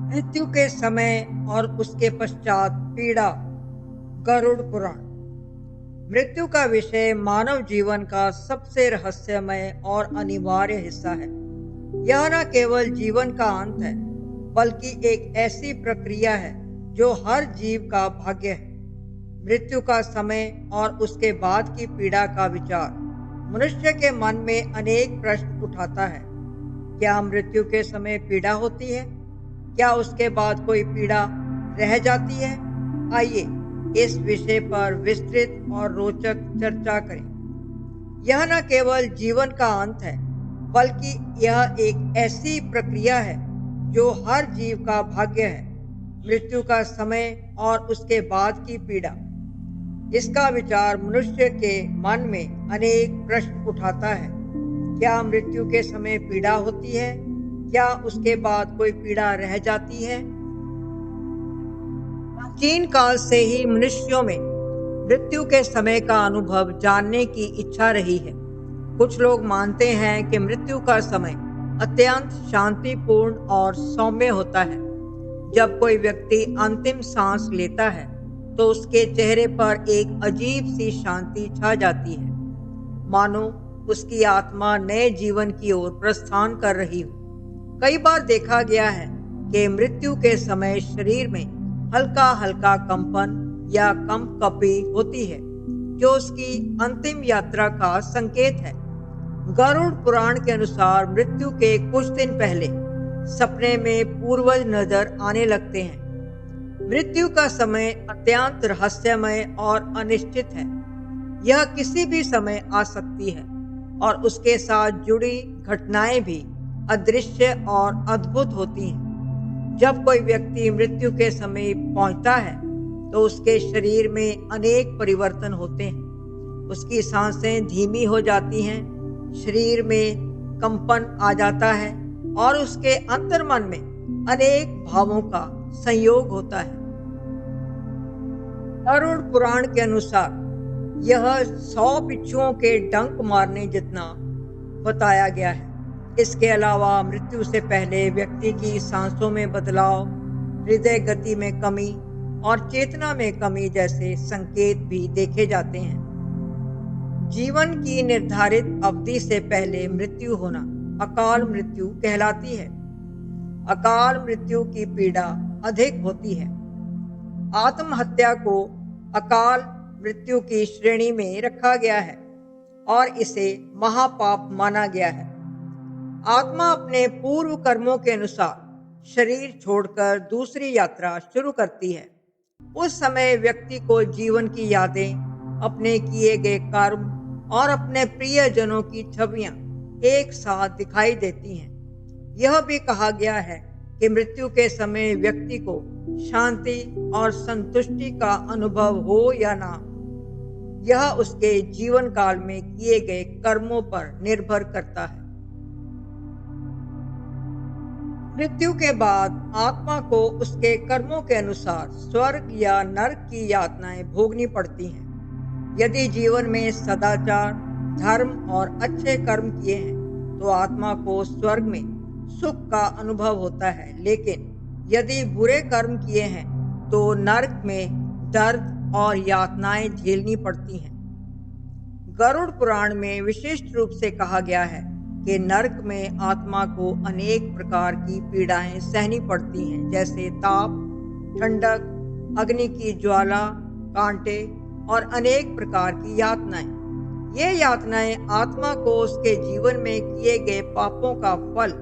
मृत्यु के समय और उसके पश्चात पीड़ा। गरुड़ पुराण। मृत्यु का विषय मानव जीवन का सबसे रहस्यमय और अनिवार्य हिस्सा है। यह न केवल जीवन का अंत है, बल्कि एक ऐसी प्रक्रिया है जो हर जीव का भाग्य है। मृत्यु का समय और उसके बाद की पीड़ा का विचार मनुष्य के मन में अनेक प्रश्न उठाता है। क्या मृत्यु के समय पीड़ा होती है? क्या उसके बाद कोई पीड़ा रह जाती है? आइए इस विषय पर विस्तृत और रोचक चर्चा करें। यह न केवल जीवन का अंत है, बल्कि यह एक ऐसी प्रक्रिया है जो हर जीव का भाग्य है। मृत्यु का समय और उसके बाद की पीड़ा। इसका विचार मनुष्य के मन में अनेक प्रश्न उठाता है। क्या मृत्यु के समय पीड़ा होती है? क्या उसके बाद कोई पीड़ा रह जाती है? प्राचीन काल से ही मनुष्यों में मृत्यु के समय का अनुभव जानने की इच्छा रही है। कुछ लोग मानते हैं कि मृत्यु का समय अत्यंत शांतिपूर्ण और सौम्य होता है। जब कोई व्यक्ति अंतिम सांस लेता है, तो उसके चेहरे पर एक अजीब सी शांति छा जाती है, मानो उसकी आत्मा नए जीवन की ओर प्रस्थान कर रही हो। कई बार देखा गया है कि मृत्यु के समय शरीर में हल्का हल्का कंपन या कंपकपी होती है, जो उसकी अंतिम यात्रा का संकेत है। गरुड़ पुराण के अनुसार मृत्यु के कुछ दिन पहले सपने में पूर्वज नजर आने लगते हैं। मृत्यु का समय अत्यंत रहस्यमय और अनिश्चित है। यह किसी भी समय आ सकती है और उसके साथ जुड़ी घटनाएं भी अदृश्य और अद्भुत होती हैं। जब कोई व्यक्ति मृत्यु के समय पहुंचता है, तो उसके शरीर में अनेक परिवर्तन होते हैं। उसकी सांसें धीमी हो जाती हैं, शरीर में कंपन आ जाता है और उसके अंतर्मन में अनेक भावों का संयोग होता है। गरुड़ पुराण के अनुसार यह 100 बिच्छुओं के डंक मारने जितना बताया गया है। इसके अलावा मृत्यु से पहले व्यक्ति की सांसों में बदलाव, हृदय गति में कमी और चेतना में कमी जैसे संकेत भी देखे जाते हैं। जीवन की निर्धारित अवधि से पहले मृत्यु होना अकाल मृत्यु कहलाती है। अकाल मृत्यु की पीड़ा अधिक होती है। आत्महत्या को अकाल मृत्यु की श्रेणी में रखा गया है और इसे महापाप माना गया है। आत्मा अपने पूर्व कर्मों के अनुसार शरीर छोड़कर दूसरी यात्रा शुरू करती है। उस समय व्यक्ति को जीवन की यादें, अपने किए गए कर्म और अपने प्रियजनों की छवियां एक साथ दिखाई देती हैं। यह भी कहा गया है कि मृत्यु के समय व्यक्ति को शांति और संतुष्टि का अनुभव हो या ना, यह उसके जीवन काल में किए गए कर्मों पर निर्भर करता है। मृत्यु के बाद आत्मा को उसके कर्मों के अनुसार स्वर्ग या नरक की यातनाएं भोगनी पड़ती हैं। यदि जीवन में सदाचार, धर्म और अच्छे कर्म किए हैं, तो आत्मा को स्वर्ग में सुख का अनुभव होता है। लेकिन यदि बुरे कर्म किए हैं, तो नरक में दर्द और यातनाएं झेलनी पड़ती हैं। गरुड़ पुराण में विशिष्ट रूप से कहा गया है कि नरक में आत्मा को अनेक प्रकार की पीड़ाएं सहनी पड़ती हैं, जैसे ताप, ठंडक, अग्नि की ज्वाला, कांटे और अनेक प्रकार की यातनाएं। ये यातनाएं आत्मा को उसके जीवन में किए गए पापों का फल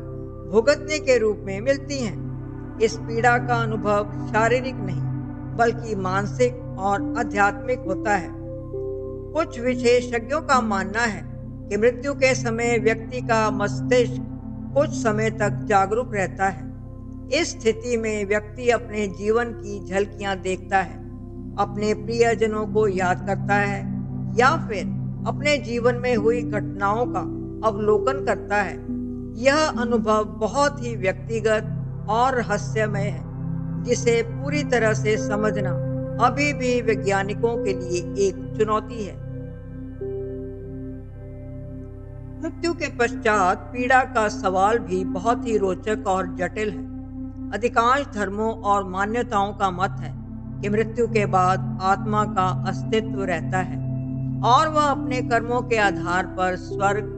भुगतने के रूप में मिलती हैं। इस पीड़ा का अनुभव शारीरिक नहीं, बल्कि मानसिक और आध्यात्मिक होता है। कुछ विशेषज्ञों का मानना है कि मृत्यु के समय व्यक्ति का मस्तिष्क कुछ समय तक जागरूक रहता है। इस स्थिति में व्यक्ति अपने जीवन की झलकियां देखता है, अपने प्रियजनों को याद करता है या फिर अपने जीवन में हुई घटनाओं का अवलोकन करता है। यह अनुभव बहुत ही व्यक्तिगत और रहस्यमय है, जिसे पूरी तरह से समझना अभी भी वैज्ञानिकों के लिए एक चुनौती है। मृत्यु के पश्चात पीड़ा का सवाल भी बहुत ही रोचक और जटिल है। अधिकांश धर्मों और मान्यताओं का मत है कि मृत्यु के बाद आत्मा का अस्तित्व रहता है और वह अपने कर्मों के आधार पर स्वर्ग,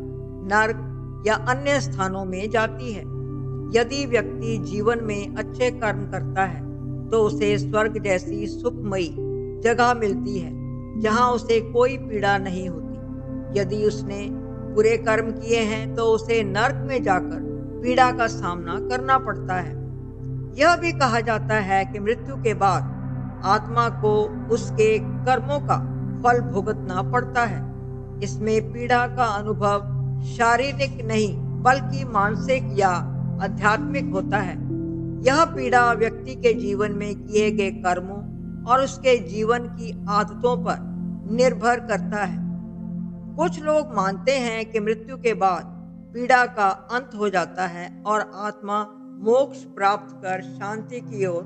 नर्क या अन्य स्थानों में जाती है। यदि व्यक्ति जीवन में अच्छे कर्म करता है तो उसे स्वर्ग जैसी सुखमयी जगह मिलती है जहां उसे कोई पीड़ा नहीं होती। यदि उसने बुरे कर्म किए हैं तो उसे नर्क में जाकर पीड़ा का सामना करना पड़ता है। यह भी कहा जाता है कि मृत्यु के बाद आत्मा को उसके कर्मों का फल भुगतना पड़ता है। इसमें पीड़ा का अनुभव शारीरिक नहीं बल्कि मानसिक या आध्यात्मिक होता है। यह पीड़ा व्यक्ति के जीवन में किए गए कर्मों और उसके जीवन की आदतों पर निर्भर करता है। कुछ लोग मानते हैं कि मृत्यु के बाद पीड़ा का अंत हो जाता है और आत्मा मोक्ष प्राप्त कर शांति की ओर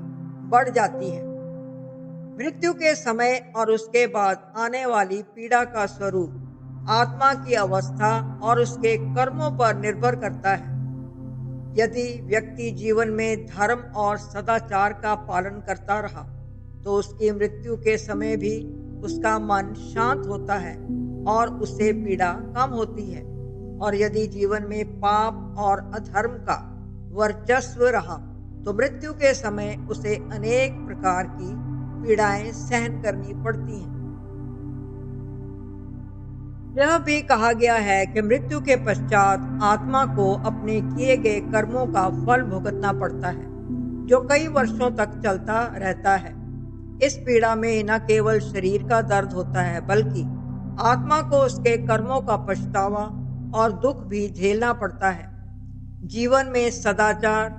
बढ़ जाती है। मृत्यु के समय और उसके बाद आने वाली पीड़ा का स्वरूप आत्मा की अवस्था और उसके कर्मों पर निर्भर करता है। यदि व्यक्ति जीवन में धर्म और सदाचार का पालन करता रहा तो उसकी मृत्यु के समय भी उसका मन शांत होता है और उसे पीड़ा कम होती है। और यदि जीवन में पाप और अधर्म का वर्चस्व रहा तो मृत्यु के समय उसे अनेक प्रकार की पीड़ाएं सहन करनी पड़ती हैं। यह भी कहा गया है कि मृत्यु के पश्चात आत्मा को अपने किए गए कर्मों का फल भुगतना पड़ता है, जो कई वर्षों तक चलता रहता है। इस पीड़ा में न केवल शरीर का दर्द होता है बल्कि आत्मा को उसके कर्मों का पछतावा और दुख भी झेलना पड़ता है। जीवन में सदाचार,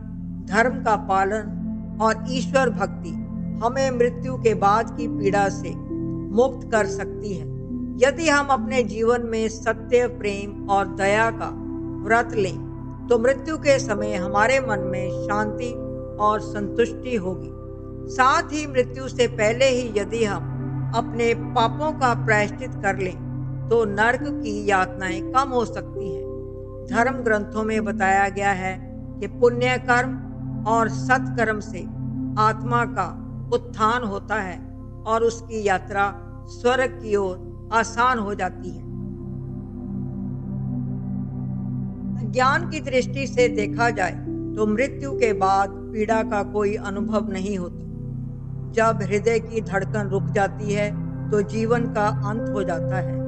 धर्म का पालन और ईश्वर भक्ति हमें मृत्यु के बाद की पीड़ा से मुक्त कर सकती है। यदि हम अपने जीवन में सत्य, प्रेम और दया का व्रत लें तो मृत्यु के समय हमारे मन में शांति और संतुष्टि होगी। साथ ही मृत्यु से पहले ही यदि हम अपने पापों का प्रायश्चित कर लें तो नर्क की यातनाएं कम हो सकती हैं। धर्म ग्रंथों में बताया गया है कि पुण्य कर्म और सत्कर्म से आत्मा का उत्थान होता है और उसकी यात्रा स्वर्ग की ओर आसान हो जाती है। ज्ञान की दृष्टि से देखा जाए तो मृत्यु के बाद पीड़ा का कोई अनुभव नहीं होता। जब हृदय की धड़कन रुक जाती है तो जीवन का अंत हो जाता है।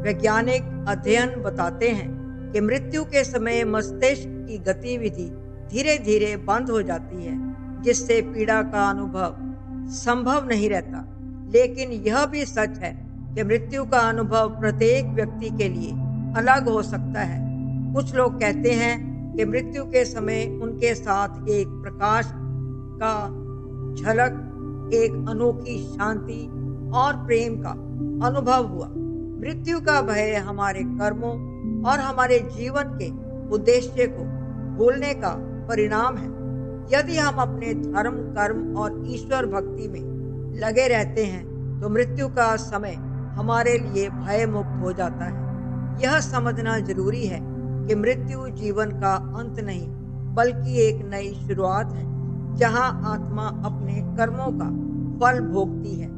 वैज्ञानिक अध्ययन बताते हैं कि मृत्यु के समय मस्तिष्क की गतिविधि धीरे धीरे बंद हो जाती है, जिससे पीड़ा का अनुभव संभव नहीं रहता। लेकिन यह भी सच है कि मृत्यु का अनुभव प्रत्येक व्यक्ति के लिए अलग हो सकता है। कुछ लोग कहते हैं कि मृत्यु के समय उनके साथ एक प्रकाश का झलक, एक अनोखी शांति और प्रेम का अनुभव हुआ। मृत्यु का भय हमारे कर्मों और हमारे जीवन के उद्देश्य को भूलने का परिणाम है। यदि हम अपने धर्म, कर्म और ईश्वर भक्ति में लगे रहते हैं तो मृत्यु का समय हमारे लिए भय मुक्त हो जाता है। यह समझना जरूरी है कि मृत्यु जीवन का अंत नहीं बल्कि एक नई शुरुआत है, जहां आत्मा अपने कर्मों का फल भोगती है।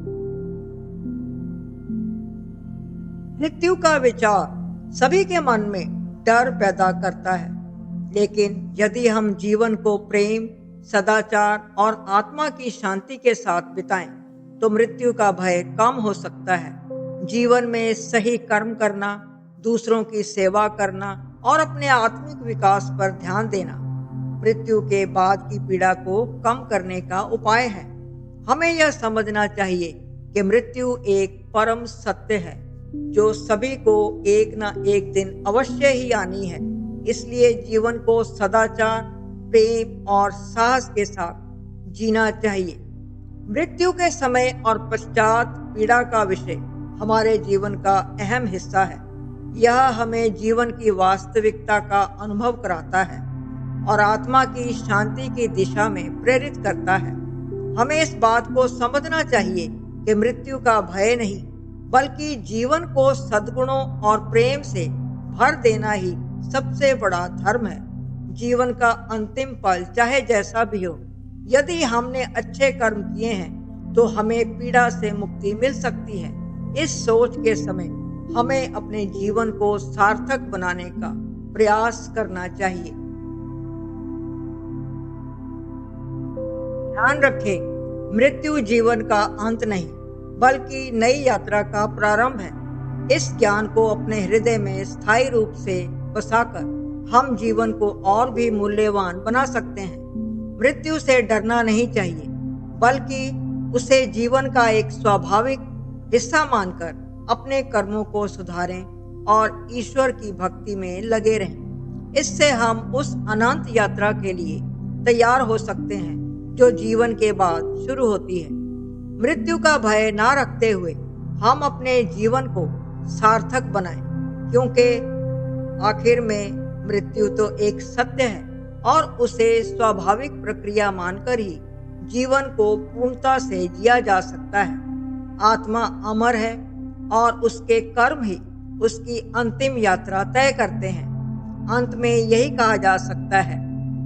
मृत्यु का विचार सभी के मन में डर पैदा करता है, लेकिन यदि हम जीवन को प्रेम, सदाचार और आत्मा की शांति के साथ बिताएं तो मृत्यु का भय कम हो सकता है। जीवन में सही कर्म करना, दूसरों की सेवा करना और अपने आत्मिक विकास पर ध्यान देना मृत्यु के बाद की पीड़ा को कम करने का उपाय है। हमें यह समझना चाहिए कि मृत्यु एक परम सत्य है जो सभी को एक न एक दिन अवश्य ही आनी है। इसलिए जीवन को सदाचार, प्रेम और साहस के साथ जीना चाहिए। मृत्यु के समय और पश्चात पीड़ा का विषय हमारे जीवन का अहम हिस्सा है। यह हमें जीवन की वास्तविकता का अनुभव कराता है और आत्मा की शांति की दिशा में प्रेरित करता है। हमें इस बात को समझना चाहिए कि मृत्यु का भय नहीं बल्कि जीवन को सद्गुणों और प्रेम से भर देना ही सबसे बड़ा धर्म है। जीवन का अंतिम पल चाहे जैसा भी हो, यदि हमने अच्छे कर्म किए हैं तो हमें पीड़ा से मुक्ति मिल सकती है। इस सोच के समय हमें अपने जीवन को सार्थक बनाने का प्रयास करना चाहिए। ध्यान रखें, मृत्यु जीवन का अंत नहीं, बल्कि नई यात्रा का प्रारंभ है। इस ज्ञान को अपने हृदय में स्थायी रूप से बसाकर हम जीवन को और भी मूल्यवान बना सकते हैं। मृत्यु से डरना नहीं चाहिए, बल्कि उसे जीवन का एक स्वाभाविक हिस्सा मानकर अपने कर्मों को सुधारें और ईश्वर की भक्ति में लगे रहें। इससे हम उस अनंत यात्रा के लिए तैयार हो सकते हैं जो जीवन के बाद शुरू होती है। मृत्यु का भय ना रखते हुए हम अपने जीवन को सार्थक बनाएं, क्योंकि आखिर में मृत्यु तो एक सत्य है और उसे स्वाभाविक प्रक्रिया मानकर ही जीवन को पूर्णता से जिया जा सकता है। आत्मा अमर है और उसके कर्म ही उसकी अंतिम यात्रा तय करते हैं। अंत में यही कहा जा सकता है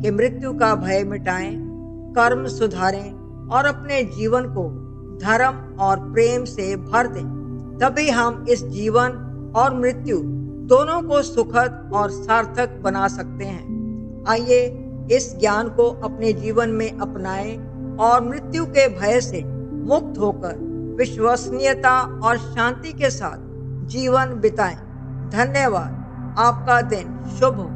कि मृत्यु का भय मिटाएं, कर्म सुधारें और अपने जीवन को धर्म और प्रेम से भर दें। तभी हम इस जीवन और मृत्यु दोनों को सुखद और सार्थक बना सकते हैं। आइए इस ज्ञान को अपने जीवन में अपनाएं और मृत्यु के भय से मुक्त होकर विश्वसनीयता और शांति के साथ जीवन बिताएं। धन्यवाद। आपका दिन शुभ हो।